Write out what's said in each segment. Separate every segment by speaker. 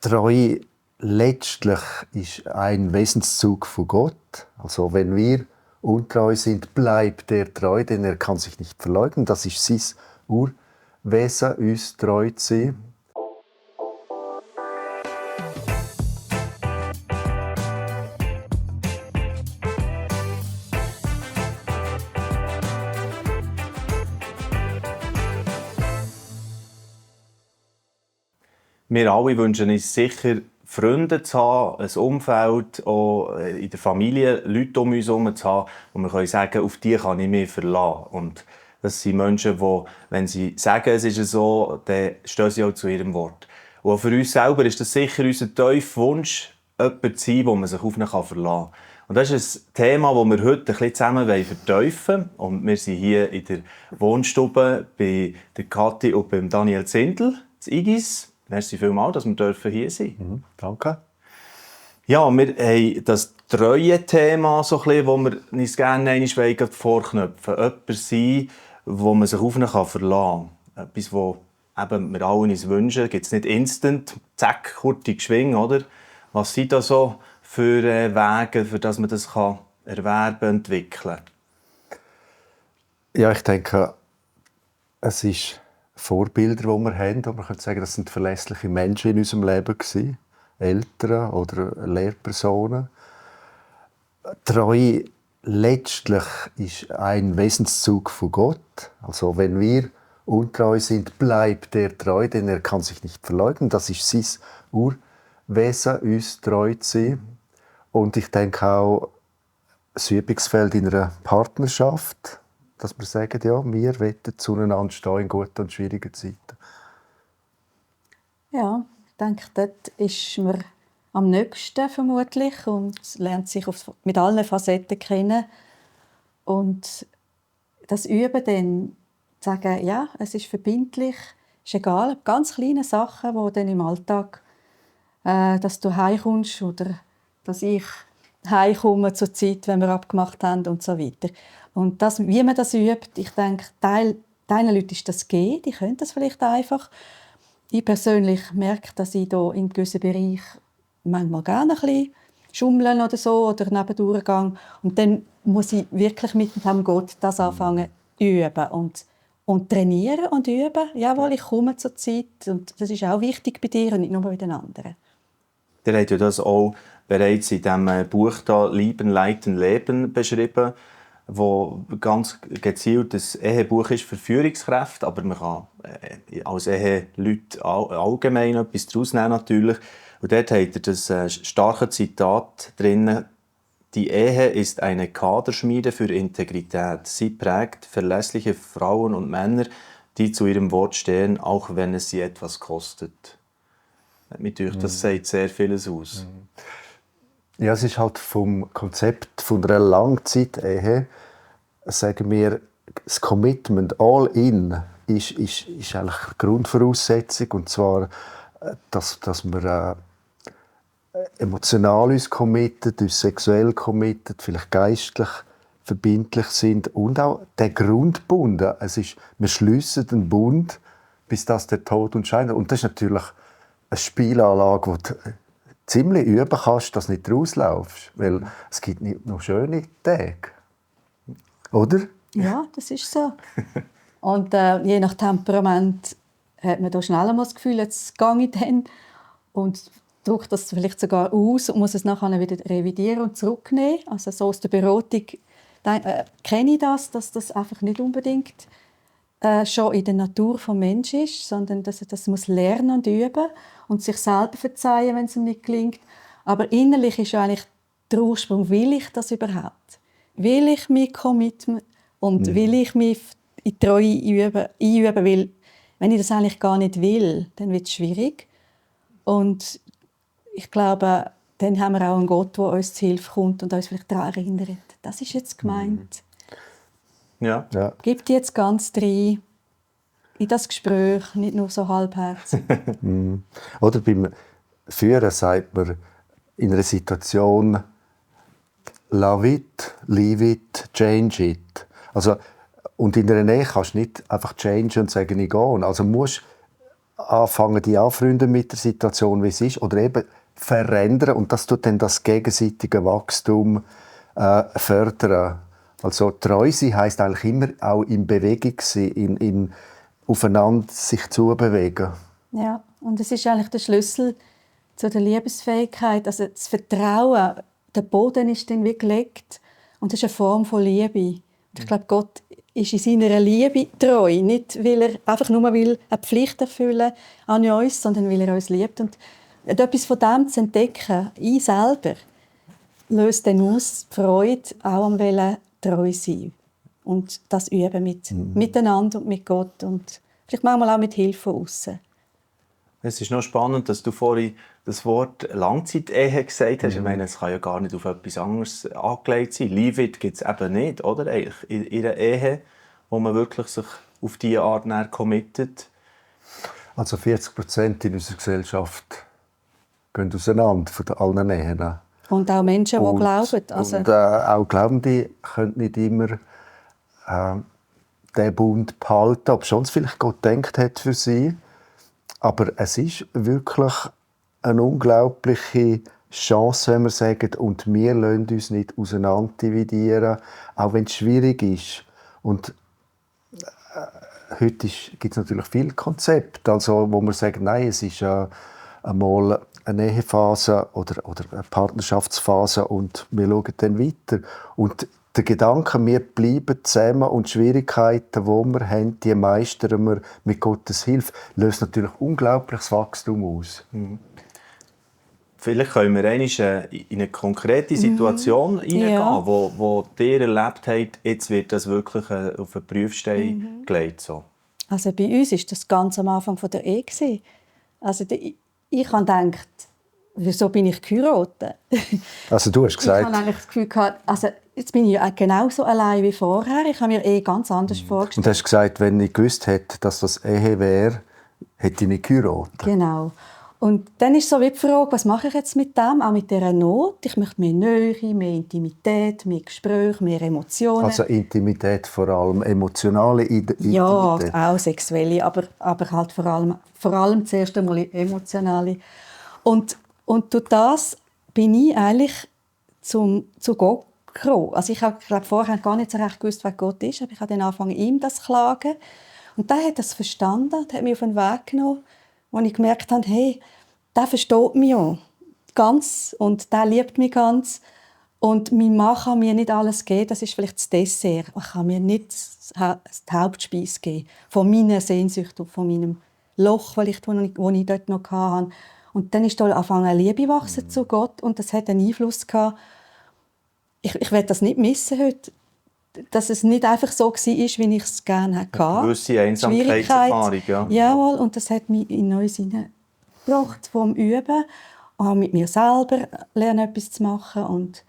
Speaker 1: Treue letztlich ist ein Wesenszug von Gott. Also wenn wir untreu sind, bleibt er treu, denn er kann sich nicht verleugnen. Das ist sein Urwesen, uns treu zu sein.
Speaker 2: Wir alle wünschen uns sicher, Freunde zu haben, ein Umfeld, auch in der Familie, Leute um uns herum zu haben, wo wir sagen können, auf die kann ich mich verlassen. Und das sind Menschen, die, wenn sie sagen, es ist so, dann stehen sie auch zu ihrem Wort. Und auch für uns selber ist das sicher unser tiefer Wunsch, jemand zu sein, wo man sich auf ihn verlassen kann. Und das ist ein Thema, das wir heute ein bisschen zusammen vertiefen wollen. Und wir sind hier in der Wohnstube bei der Kathi und beim Daniel Zindel, das Igis. Merci vielmals, dass wir hier sein dürfen.
Speaker 1: Danke.
Speaker 2: Ja, wir haben das Treue-Thema, so ein bisschen, wo wir uns gerne einmal vorknöpfen wollen. Jemand sein, wo man sich auf ihn verlassen kann. Etwas, wo eben wir alle uns wünschen. Gibt es nicht instant, zack, hurtig geschwingen, oder? Was sind da so für Wege, für dass man das erwerben, entwickeln kann?
Speaker 1: Ja, ich denke, es ist Vorbilder, die wir haben. Und man könnte sagen, das sind verlässliche Menschen in unserem Leben gewesen. Eltern oder Lehrpersonen. Treue letztlich ist ein Wesenszug von Gott. Also wenn wir untreu sind, bleibt er treu, denn er kann sich nicht verleugnen. Das ist sein Urwesen, uns treu zu sein. Und ich denke auch, das Übungsfeld in einer Partnerschaft, dass wir sagen, ja, wir wollen zueinander stehen in guten und schwierigen Zeiten.
Speaker 3: Ja, ich denke, dort ist man am nächsten vermutlich und lernt sich mit allen Facetten kennen. Und das Üben dann, zu sagen, ja, es ist verbindlich, ist egal, ganz kleine Sachen, die dann im Alltag, dass du heimkommst oder dass ich heimkomme zur Zeit, wenn wir abgemacht haben und so weiter. Und das, wie man das übt, ich denke, Teil Leuten ist das gegeben, die können das vielleicht einfach. Ich persönlich merke, dass ich hier in gewissen Bereichen manchmal gerne ein bisschen schummeln oder so oder nebendurch gehe. Und dann muss ich wirklich mit dem Gott das anfangen üben und trainieren und üben. Jawohl, ich komme zur Zeit und das ist auch wichtig bei dir und nicht nur bei den anderen.
Speaker 2: Ihr habt ja das auch bereits in diesem Buch da, «Lieben, Leiten, Leben» beschrieben, wo ganz gezielt ein Ehebuch ist für Führungskräfte, aber man kann als Eheleute allgemein etwas daraus nehmen natürlich. Und dort hat er das starke Zitat drin: Die Ehe ist eine Kaderschmiede für Integrität. Sie prägt verlässliche Frauen und Männer, die zu ihrem Wort stehen, auch wenn es sie etwas kostet. Das sagt sehr vieles aus.
Speaker 1: Ja, es ist halt vom Konzept von einer Langzeit-Ehe, sagen wir, das Commitment all in ist eigentlich die Grundvoraussetzung, und zwar, dass wir emotional uns committet, uns sexuell committet, vielleicht geistlich verbindlich sind und auch der Grundbund. Wir schliessen den Bund, bis das der Tod uns scheidet. Und das ist natürlich eine Spielanlage, wo du ziemlich üben kannst, dass du nicht rauslaufst. Weil es gibt nicht nur schöne Tage. Oder?
Speaker 3: Ja, das ist so. Und je nach Temperament hat man da schnell mal das Gefühl, jetzt gehe ich dann. Und drückt das vielleicht sogar aus und muss es nachher wieder revidieren und zurücknehmen. Also so aus der Beratung kenne ich das, dass das einfach nicht unbedingt schon in der Natur des Menschen ist, sondern dass er das muss lernen und üben und sich selber verzeihen, wenn es ihm nicht gelingt. Aber innerlich ist eigentlich der Ursprung, will ich das überhaupt? Will ich mich committen und will ich mich in Treue einüben? Weil wenn ich das eigentlich gar nicht will, dann wird es schwierig. Und ich glaube, dann haben wir auch einen Gott, der uns zu Hilfe kommt und uns vielleicht daran erinnert. Das ist jetzt gemeint.
Speaker 2: Ja.
Speaker 3: Gib dich jetzt ganz rein in das Gespräch, nicht nur so halbherzig.
Speaker 1: Oder beim Führen sagt man in einer Situation «Love it, leave it, change it». Also, und in einer Nähe kannst du nicht einfach changen und sagen, ich gehe. Also musst anfangen, die anfreunden mit der Situation, wie es ist, oder eben verändern, und das tut dann das gegenseitige Wachstum fördern. Also treu sein heisst eigentlich immer auch in Bewegung sein, in aufeinander sich zubewegen.
Speaker 3: Ja, und es ist eigentlich der Schlüssel zu der Liebesfähigkeit. Also das Vertrauen, der Boden ist dann wie gelegt und das ist eine Form von Liebe. Und ich glaube, Gott ist in seiner Liebe treu, nicht weil er einfach nur will eine Pflicht erfüllen an uns, sondern weil er uns liebt. Und etwas von dem zu entdecken, ich selber, löst dann aus die Freude, auch am Wollen treu sein. Und das üben miteinander und mit Gott und vielleicht manchmal auch mit Hilfe von außen.
Speaker 2: Es ist noch spannend, dass du vorhin das Wort Langzeit-Ehe gesagt hast. Ich meine, es kann ja gar nicht auf etwas anderes angelegt sein. Leave-it gibt es eben nicht, oder? Eigentlich in einer Ehe, wo man wirklich sich auf diese Art näher committet.
Speaker 1: Also 40% in unserer Gesellschaft gehen auseinander von allen Ehen.
Speaker 3: Und auch Menschen, die glauben. Also
Speaker 1: und auch Glaubende können nicht immer den Bund behalten, ob schon es vielleicht Gott gedacht hat für sie. Aber es ist wirklich eine unglaubliche Chance, wenn wir sagen, und wir lassen uns nicht auseinander dividieren, auch wenn es schwierig ist. Und heute gibt es natürlich viele Konzepte, also, wo man sagt, nein, es ist einmal eine Ehephase oder eine Partnerschaftsphase und wir schauen dann weiter. Und der Gedanke, wir bleiben zusammen und die Schwierigkeiten, die wir haben, die meistern wir mit Gottes Hilfe, löst natürlich unglaubliches Wachstum aus.
Speaker 2: Vielleicht können wir einmal in eine konkrete Situation hineingehen, wo ihr erlebt habt, jetzt wird das wirklich auf einen Prüfstein gelegt. So.
Speaker 3: Also bei uns war das ganz am Anfang der Ehe. Also ich habe gedacht, wieso bin ich geheiratet?
Speaker 1: Also du hast gesagt...
Speaker 3: Ich habe eigentlich das Gefühl gehabt, also jetzt bin ich genauso allein wie vorher. Ich habe mir ganz anders vorgestellt.
Speaker 1: Und du hast gesagt, wenn ich gewusst hätte, dass das Ehe wäre, hätte ich nicht geheiratet.
Speaker 3: Genau. Und dann ist so wie die Frage, was mache ich jetzt mit dem, auch mit dieser Not? Ich möchte mehr Nähe, mehr Intimität, mehr Gespräche, mehr Emotionen.
Speaker 1: Also Intimität vor allem, emotionale Intimität.
Speaker 3: Ja, auch sexuelle, aber halt vor allem zuerst einmal emotionale. Und durch das bin ich eigentlich zu Gott gekommen. Also ich habe vorher gar nicht so recht gewusst, wer Gott ist, aber ich habe dann angefangen, ihm das zu klagen. Und der hat das verstanden und hat mich auf den Weg genommen, wo ich gemerkt habe, hey, der versteht mich ja ganz und der liebt mich ganz. Und mein Mann kann mir nicht alles geben, das ist vielleicht das Dessert. Er kann mir nicht die Hauptspeise geben, von meiner Sehnsucht und von meinem Loch, das ich dort noch hatte. Und dann ist da angefangen, eine Liebe wachsen zu Gott und das hat einen Einfluss gehabt. Ich will das nicht missen heute, dass es nicht einfach so war, wie ich es gerne hatte.
Speaker 2: Eine gewisse Einsamkeitserfahrung, ja.
Speaker 3: Jawohl, und das hat mich in Neues hineingebracht vom Üben. Auch mit mir selber lernen, etwas zu machen. Und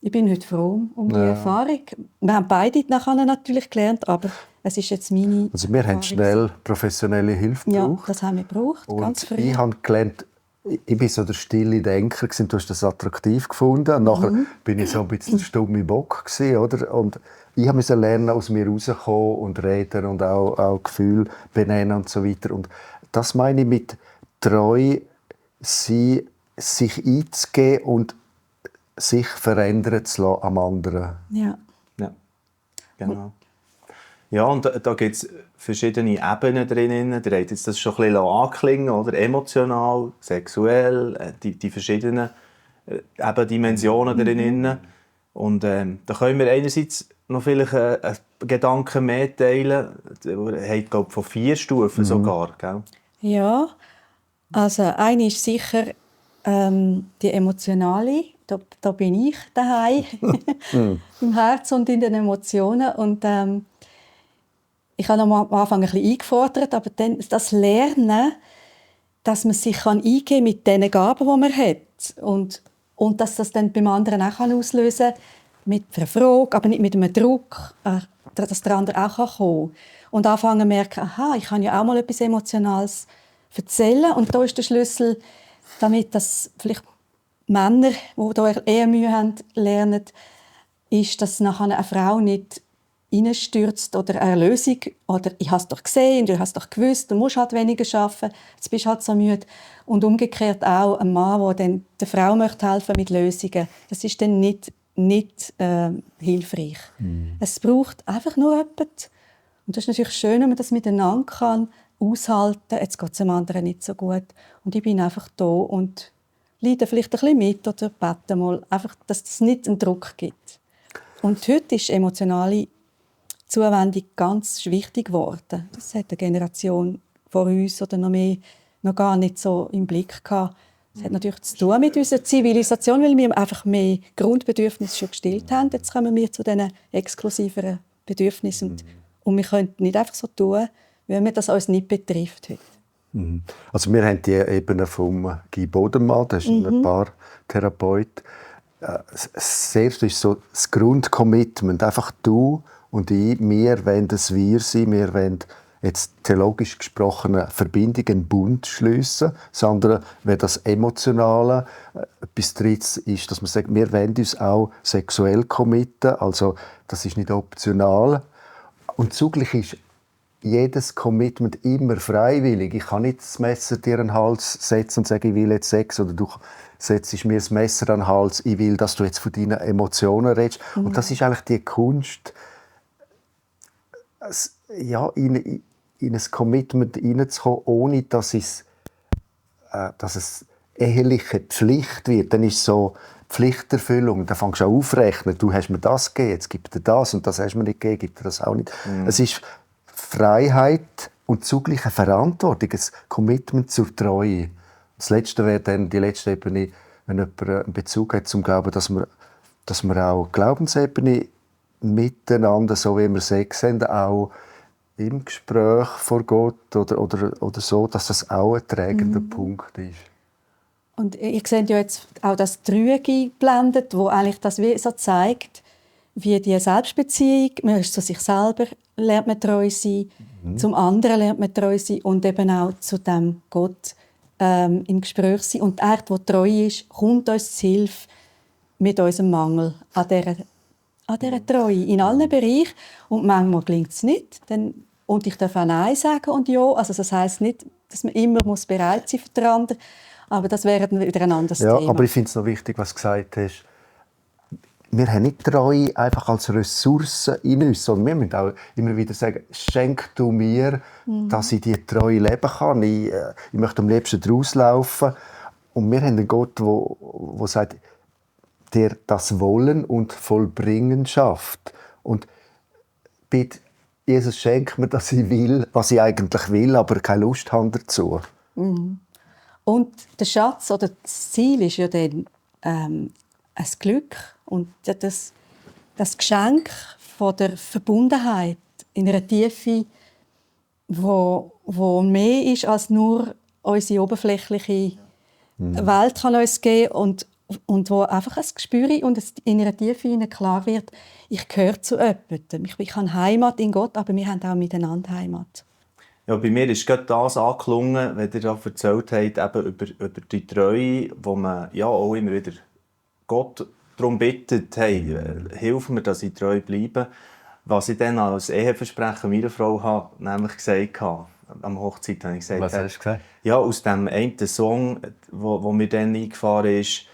Speaker 3: ich bin heute froh um die Erfahrung. Wir haben beide nachher natürlich gelernt, aber es ist jetzt meine
Speaker 1: Also wir haben schnell professionelle Hilfe gebraucht.
Speaker 3: Ja, das haben wir gebraucht, ganz früh.
Speaker 1: Ich habe gelernt, ich war so der stille Denker, du hast das attraktiv gefunden. Und nachher bin ich so ein bisschen der stumme Bock gewesen, oder? Und ich musste lernen, aus mir rauszukommen und reden und auch Gefühle benennen und so weiter. Und das meine ich mit treu sein, sich einzugeben und sich verändern zu lassen am anderen.
Speaker 3: Ja.
Speaker 2: Ja, genau. Ja, und da gibt es verschiedene Ebenen drin. Ihr habt jetzt das schon ein bisschen anklingen, oder? Emotional, sexuell, die verschiedenen Dimensionen drin. Und da können wir einerseits noch vielleicht einen Gedanken mehr teilen. Ihr habt, glaube ich, von 4 Stufen sogar, gell?
Speaker 3: Ja, also eine ist sicher die emotionale. Da bin ich daheim im Herzen und in den Emotionen. Und ich habe am Anfang ein bisschen eingefordert, aber dann das Lernen, dass man sich eingeben kann mit den Gaben, die man hat. Und dass das dann beim anderen auch auslösen kann, mit einer Frage, aber nicht mit einem Druck, dass der andere auch kommen kann. Und anfangen zu merken, aha, ich kann ja auch mal etwas Emotionales erzählen. Und da ist der Schlüssel, damit das vielleicht Männer, die hier eher Mühe haben, lernen, ist, dass nachher eine Frau nicht reinstürzt oder eine Lösung, oder ich habe es doch gesehen, du hast doch gewusst, du musst halt weniger arbeiten, jetzt bist du halt so müde. Und umgekehrt auch ein Mann, der dann der Frau möchte helfen mit Lösungen, das ist dann nicht hilfreich. Es braucht einfach nur jemanden. Und das ist natürlich schön, wenn man das miteinander kann, aushalten, jetzt geht es dem anderen nicht so gut. Und ich bin einfach da und leide vielleicht ein bisschen mit oder bete mal, einfach, dass es nicht einen Druck gibt. Und heute ist emotionale Zuwendung ganz wichtig geworden. Das hat eine Generation vor uns oder noch mehr noch gar nicht so im Blick gehabt. Das hat natürlich zu tun mit unserer Zivilisation, weil wir einfach mehr Grundbedürfnisse schon gestillt haben. Jetzt kommen wir zu diesen exklusiveren Bedürfnissen. Und wir können nicht einfach so tun, wenn man das uns nicht betrifft heute.
Speaker 1: Also wir haben die Ebene vom Guy Bodenmann, das ist ein Paartherapeut. Das erste ist so das Grundcommitment, einfach du und ich, wir wollen das Wir sein, wir wollen jetzt theologisch gesprochen eine Verbindung, einen Bund schliessen. Das andere wäre das Emotionale. Etwas Drittes ist, dass man sagt, wir wollen uns auch sexuell committen, also das ist nicht optional. Und zugleich ist jedes Commitment immer freiwillig. Ich kann nicht das Messer dir an den Hals setzen und sagen, ich will jetzt Sex, oder du setzt mir das Messer an den Hals, ich will, dass du jetzt von deinen Emotionen redest. Und das ist eigentlich die Kunst, in ein Commitment hineinzukommen, ohne dass es eheliche Pflicht wird. Dann ist so Pflichterfüllung. Dann fängst du an aufrechnen. Du hast mir das gegeben, jetzt gibt dir das, und das hast du mir nicht gegeben, gibt dir das auch nicht. Es ist Freiheit und zugleich eine Verantwortung, ein Commitment zur Treue. Das Letzte wäre dann die letzte Ebene, wenn jemand einen Bezug hat zum Glauben, dass wir auch Glaubensebene miteinander, so wie wir Sex haben, auch im Gespräch vor Gott oder so, dass das auch ein tragender Punkt ist.
Speaker 3: Und ihr seht ja jetzt auch das Trüge geblendet, wo eigentlich das wie so zeigt, wie die Selbstbeziehung, man ist zu sich selber, lernt man treu sein, zum anderen lernt man treu sein und eben auch zu dem Gott im Gespräch sein. Und die Art, die treu ist, kommt uns zu Hilfe mit unserem Mangel an dieser Treue in allen Bereichen. Und manchmal gelingt es nicht. Und ich darf auch Nein sagen und Ja. Also das heisst nicht, dass man immer bereit sein muss für den anderen. Aber das wäre dann wieder ein anderes Thema.
Speaker 1: Ja, aber ich finde es noch wichtig, was du gesagt hast. Wir haben nicht Treue einfach als Ressource in uns, sondern wir müssen auch immer wieder sagen, schenk du mir, dass ich die Treue leben kann. Ich möchte am liebsten rauslaufen. Und wir haben einen Gott, der sagt, der das Wollen und Vollbringen schafft. Und bitte, Jesus, schenkt mir, dass ich will, was ich eigentlich will, aber keine Lust habe dazu.
Speaker 3: Und der Schatz oder das Ziel ist ja dann ein Glück und das Geschenk von der Verbundenheit in einer Tiefe, wo mehr ist als nur unsere oberflächliche Welt kann uns geben und wo einfach ein Gespür und in einer Tiefe klar wird, ich gehöre zu jemandem. Ich habe Heimat in Gott, aber wir haben auch miteinander Heimat.
Speaker 2: Ja, bei mir ist gerade das angeklungen, wenn ihr da erzählt habt, eben über die Treue, wo man ja auch immer wieder Gott darum bittet, hey, hilf mir, dass ich treu bleibe. Was ich dann als Eheversprechen meiner Frau habe, nämlich gesagt habe, am Hochzeit habe ich gesagt.
Speaker 1: Was hast du gesagt?
Speaker 2: Ja, aus dem einen Song, wo mir dann eingefahren ist,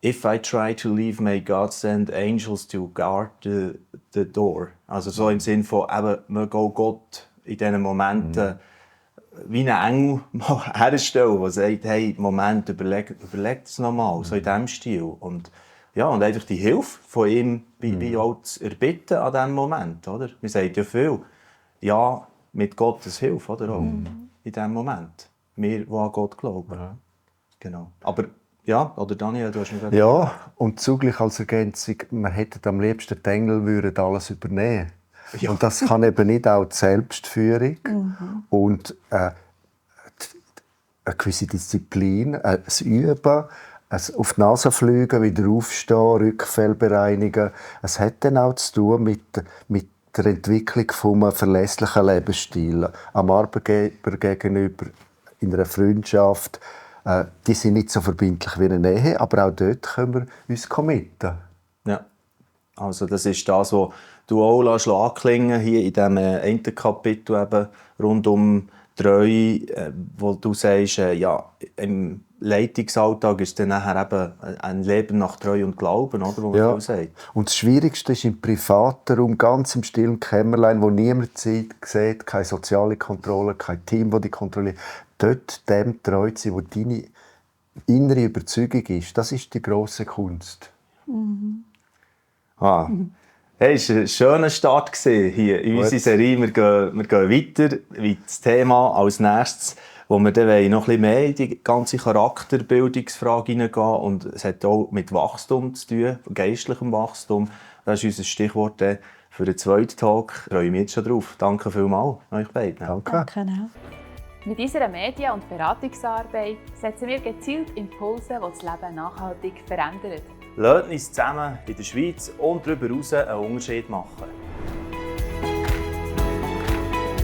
Speaker 2: «If I try to leave, may God send angels to guard the door». Also so im Sinn von, eben, man geht Gott in diesen Momenten wie ein Engel mal herstellen, der sagt, hey, Moment, überleg es nochmal, so in diesem Stil. Und, ja, und einfach die Hilfe von ihm wie auch zu erbitten an diesem Moment. Oder? Man sagt ja viel, ja, mit Gottes Hilfe, oder auch, in diesem Moment. Wir, die an Gott glauben. Ja. Genau. Aber, ja, oder Daniel, du hast noch gesagt.
Speaker 1: Ja, und zugleich als Ergänzung, man hätte am liebsten die Engel würden alles übernehmen. Ja. Und das kann eben nicht auch die Selbstführung und eine gewisse Disziplin, das Üben, auf die Nase fliegen, wieder aufstehen, Rückfälle bereinigen. Es hat dann auch zu tun mit der Entwicklung eines verlässlichen Lebensstil. Am Arbeitgeber gegenüber, in einer Freundschaft. Die sind nicht so verbindlich wie eine Ehe, aber auch dort können wir uns committen.
Speaker 2: Ja. Also das ist das, was du auch anklingen hier in diesem einen Kapitel eben, rund um Treue, wo du sagst, ja, im Leitungsalltag ist dann nachher eben ein Leben nach Treue und Glauben, oder, wo man
Speaker 1: Ja.
Speaker 2: so sagt.
Speaker 1: Und das Schwierigste ist im privaten Raum, ganz im stillen Kämmerlein, wo niemand sieht, keine soziale Kontrolle, kein Team, das die kontrolliert. Dort dem treu zu sein, wo deine innere Überzeugung ist, das ist die grosse Kunst.
Speaker 2: Ah. Hey, es war ein schöner Start hier in unserer Serie. Wir gehen weiter in das Thema als nächstes, wo wir dann noch ein bisschen mehr in die ganze Charakterbildungsfrage hineingehen. Und es hat auch mit Wachstum zu tun, geistlichem Wachstum. Das ist unser Stichwort für den zweiten Talk. Ich freue mich jetzt schon drauf. Danke vielmals euch beiden.
Speaker 1: Danke.
Speaker 3: Danke auch.
Speaker 4: Mit unserer Medien- und Beratungsarbeit setzen wir gezielt Impulse, die das Leben nachhaltig verändern.
Speaker 2: Lasst uns zusammen in der Schweiz und darüber hinaus einen Unterschied machen.